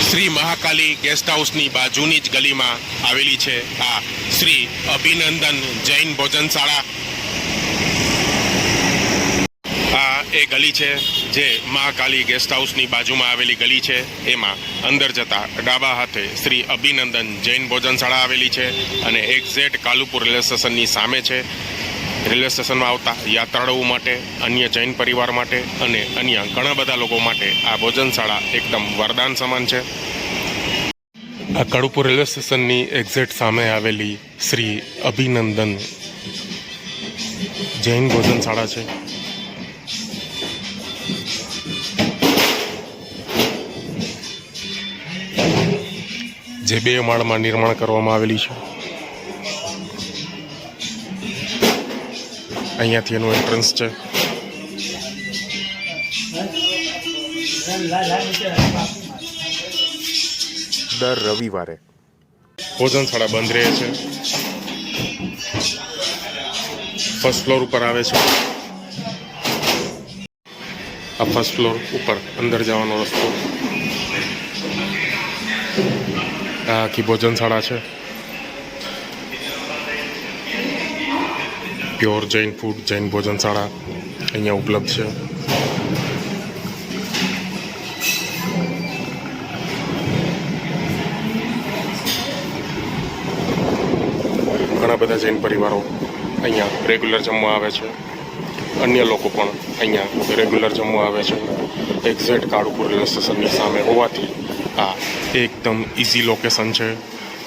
Shri Mahakali guest હાઉસની બાજુની જ ગલીમાં આવેલી છે આ શ્રી અભિનંદન જૈન ભોજનશાળા। આ એ ગલી છે જે મહાકાલી ગેસ્ટ હાઉસની બાજુમાં આવેલી ગલી છે। એમાં અંદર જતા ડાબા હાથે શ્રી અભિનંદન જૈન ભોજનશાળા આવેલી છે અને એક્ઝેક્ટ કાલુપુર રેલવે સ્ટેશનની સામે છે। રેલવે સ્ટેશનમાં આવતા યાત્રાળુઓ માટે, અન્ય જૈન પરિવાર માટે અને અન્ય ઘણા બધા લોકો માટે આ ભોજનશાળા એકદમ વરદાન સમાન છે। આ કાલુપુર રેલવે સ્ટેશનની એક્ઝેક્ટ સામે આવેલી શ્રી અભિનંદન જૈન ભોજનશાળા છે। જે 2 માળમાં નિર્માણ કરવામાં આવેલી છે। અહીંયાથી એનું એન્ટ્રન્સ છે। દર રવિવારે ભોજનશાળા બંધ રહે છે। ફર્સ્ટ ફ્લોર ઉપર આવે છે। આ ફર્સ્ટ ફ્લોર ઉપર અંદર જવાનો રસ્તો। આ આખી ભોજનશાળા છે। પ્યોર જૈન ફૂડ, જૈન ભોજનશાળા અહીંયા ઉપલબ્ધ છે। ઘણા બધા જૈન પરિવારો અહીંયા રેગ્યુલર જમવા આવે છે। અન્ય લોકો પણ અહીંયા રેગ્યુલર જમવા આવે છે। એક્ઝેક્ટ કાલુપુર રેલવે સ્ટેશનની સામે હોવાથી આ એકદમ ઇઝી લોકેશન છે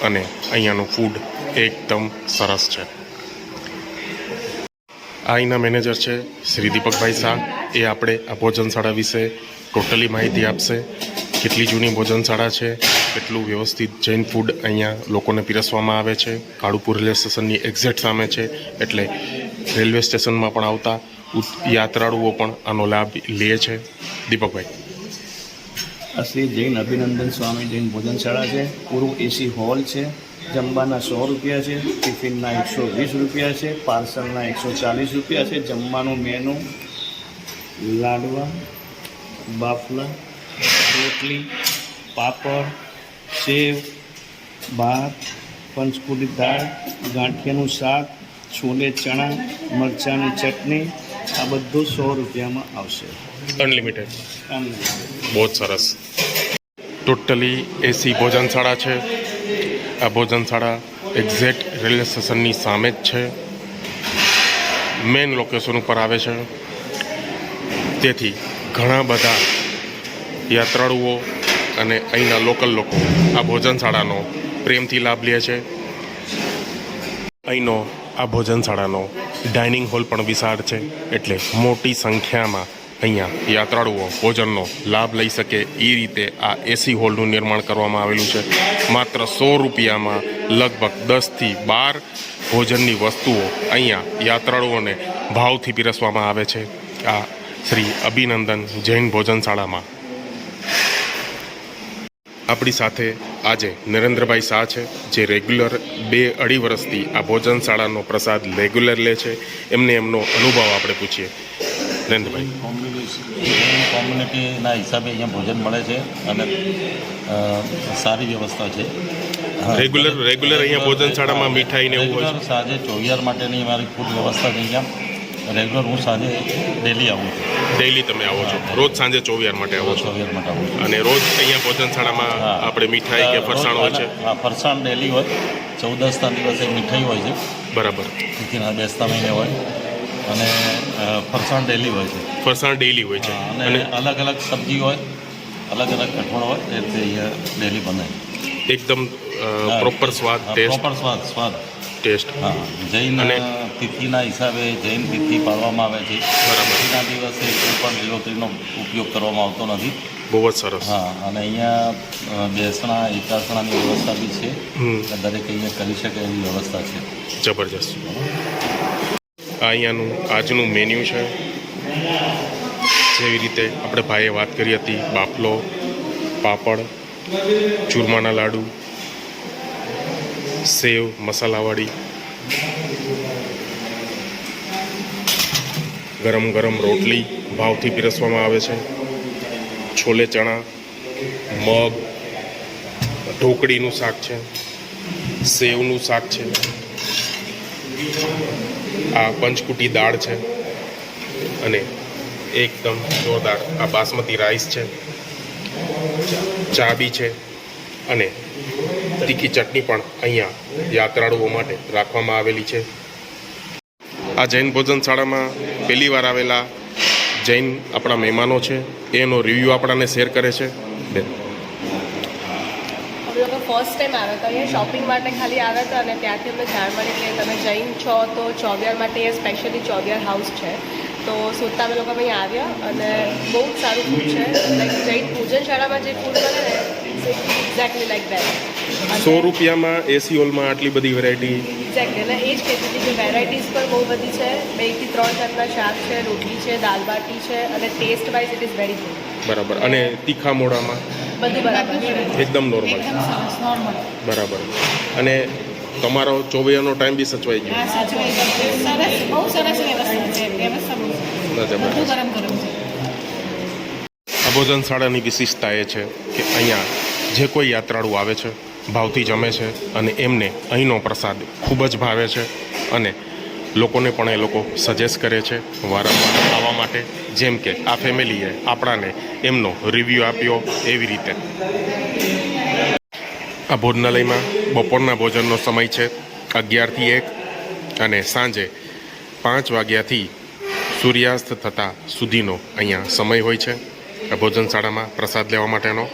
અને અહીંયાનું ફૂડ એકદમ સરસ છે। આ અહીંના મેનેજર છે શ્રી દીપકભાઈ શાહ। એ આપણે આ ભોજનશાળા વિશે ટોટલી માહિતી આપશે। કેટલી જૂની ભોજનશાળા છે, કેટલું વ્યવસ્થિત જૈન ફૂડ અહીંયા લોકોને પીરસવામાં આવે છે। કાલુપુર રેલવે સ્ટેશનની એક્ઝેક્ટ સામે છે, એટલે રેલવે સ્ટેશનમાં પણ આવતા યાત્રાળુઓ પણ આનો લાભ લે છે। દીપકભાઈ, આ શ્રી જૈન અભિનંદન સ્વામી જૈન ભોજનશાળા છે। પૂરું એસી હોલ છે। જમવાના 100 રૂપિયા છે, ટિફિનના 120 રૂપિયા છે, પાર્સલના 140 રૂપિયા છે। જમવાનું મેનુ લાડવા, બાફલા, રોટલી, પાપડ, સેવ, ભાત, પંચકુડી દાળ, ગાંઠિયાનું શાક, છોલે ચણા, મરચાંની ચટણી, આ બધું 100 રૂપિયામાં આવશે। અનલિમિટેડ। બહુ જ સરસ। ટોટલી એસી ભોજનશાળા છે। આ ભોજનશાળા એક્ઝેક્ટ રેલવે સ્ટેશનની સામે જ છે, મેઇન લોકેશન ઉપર આવે છે। તેથી ઘણા બધા યાત્રાળુઓ અને અહીંના લોકલ લોકો આ ભોજનશાળાનો પ્રેમથી લાભ લે છે। અહીંનો આ ભોજનશાળાનો ડાઇનિંગ હોલ પણ વિશાળ છે, એટલે મોટી સંખ્યામાં અહીંયા યાત્રાળુઓ ભોજનનો લાભ લઈ શકે એ રીતે આ એસી હોલનું નિર્માણ કરવામાં આવેલું છે। માત્ર 100 રૂપિયામાં લગભગ 10થી 12 ભોજનની વસ્તુઓ અહીંયા યાત્રાળુઓને ભાવથી પીરસવામાં આવે છે આ શ્રી અભિનંદન જૈન ભોજનશાળામાં। આપણી સાથે આજે નરેન્દ્રભાઈ શાહ છે, જે રેગ્યુલર 2-2.5 વર્ષથી આ ભોજનશાળાનો પ્રસાદ રેગ્યુલર લે છે। એમને એમનો અનુભવ આપણે પૂછીએ। નરેન્દ્રભાઈ, કોમ્યુનિટીના હિસાબે અહીંયા ભોજન મળે છે અને સારી વ્યવસ્થા છે। રેગ્યુલર અહીંયા ભોજનશાળામાં મીઠાઈ ને એવું હોય છે? સાંજે ચોવિયાર માટેની મારી ફૂડ વ્યવસ્થા છે અહીંયા। રેગ્યુલર હું સાંજે ડેલી આવું છું। ડેલી તમે આવો છો? રોજ સાંજે ચોવિયાર માટે આવો છો? ચોવિયાર માટે આવું છું। અને રોજ અહીંયા ભોજનશાળામાં આપણે મીઠાઈ કે ફરસાણ હોય છે? હા, ફરસાણ ડેલી હોય। 14ના દિવસે મીઠાઈ હોય છે। બરાબર। તિથિના બેસતા મહિને હોય અને ફરસાણ ડેલી હોય છે। ફરસાણ ડેલી હોય છે અને અલગ અલગ સબ્જી હોય, અલગ અલગ કઠોળ હોય, એ રીતે અહીંયા ડેલી બને। એકદમ પ્રોપર સ્વાદ, પ્રોપર સ્વાદ ટેસ્ટ। હા, જૈન તિથિના હિસાબે જૈન તિથિ પાળવામાં આવે છે। તિથિના દિવસે કોઈ પણ લીલોતરીનો ઉપયોગ કરવામાં આવતો નથી। બહુ જ સરસ। હા, અને અહીંયા બેસણા એકાસણાની વ્યવસ્થા બી છે। દરેક અહીંયા કરી શકે એવી વ્યવસ્થા છે। જબરજસ્ત। આ અહીંયાનું આજનું મેન્યુ છે। જેવી રીતે આપણે ભાઈએ વાત કરી હતી, બાફલો, પાપડ, ચૂરમાના લાડુ, સેવ મસાલાવાળી, ગરમ ગરમ રોટલી ભાવથી પીરસવામાં આવે છે, છોલે ચણા, મગ, ઢોકળીનું શાક છે, સેવનું શાક છે, આ પંચકુટી દાળ છે અને એકદમ જોરદાર આ બાસમતી રાઈસ છે, ચા બી છે અને તીખી ચટણી પણ અહીંયા યાત્રાળુઓ માટે રાખવામાં આવેલી છે. આ જૈન ભોજનશાળામાં પહેલી વાર આવેલા જૈન આપણા મહેમાનો છે, એનો રિવ્યૂ આપણાને શેર કરે છે. બેન, અમે લોકો ફર્સ્ટ ટાઈમ આવ્યા હતા અહીંયા શોપિંગ માટે ખાલી આવ્યા હતા અને ત્યાંથી અમને જાણ મળી કે તમે જૈન છો તો ચોવિયાર માટે એ સ્પેશિયલી ચોવિયાર હાઉસ છે. તો શોધતા અમે લોકો અહીંયા આવ્યા અને બહુ જ સારું ફૂડ છે. લાઈક જૈન ભોજનશાળામાં જે ફૂડ મળે ને એક્ઝેક્ટલી લાઈક દેટ. 100 રૂપિયામાં એસી હોલમાં આટલી બધી વેરાયટી. એક્ઝેક્ટલી એટલે એ જ કહેતી હતી કે વેરાયટીઝ પણ બહુ બધી છે. 2 થી 3 જાતના શાક છે, રોટલી છે, દાલ બાટી છે અને taste wise it is very good. બરાબર. અને તીખા મોડામાં બધું બરાબર છે, એકદમ નોર્મલ. બરાબર. અને તમારો ચોવિયાનો ટાઈમ બી સચવાઈ ગયો. આ ભોજનશાળાની વિશેષતા એ છે કે અહીંયા જે કોઈ યાત્રાળુ આવે છે ભાવથી જમે છે અને એમને અહીંનો પ્રસાદ ખૂબ જ ભાવે છે અને લોકોને પણ એ લોકો સજેસ્ટ કરે છે વારંવાર આવવા માટે. જેમ કે આ ફેમિલીએ આપણાને એમનો રિવ્યૂ આપ્યો એવી રીતે. આ ભોજનાલયમાં બપોરના ભોજનનો સમય છે 11 થી 1 અને સાંજે 5 વાગ્યાથી સૂર્યાસ્ત થતા સુધીનો અહીંયા સમય હોય છે આ ભોજનશાળામાં પ્રસાદ લેવા માટેનો.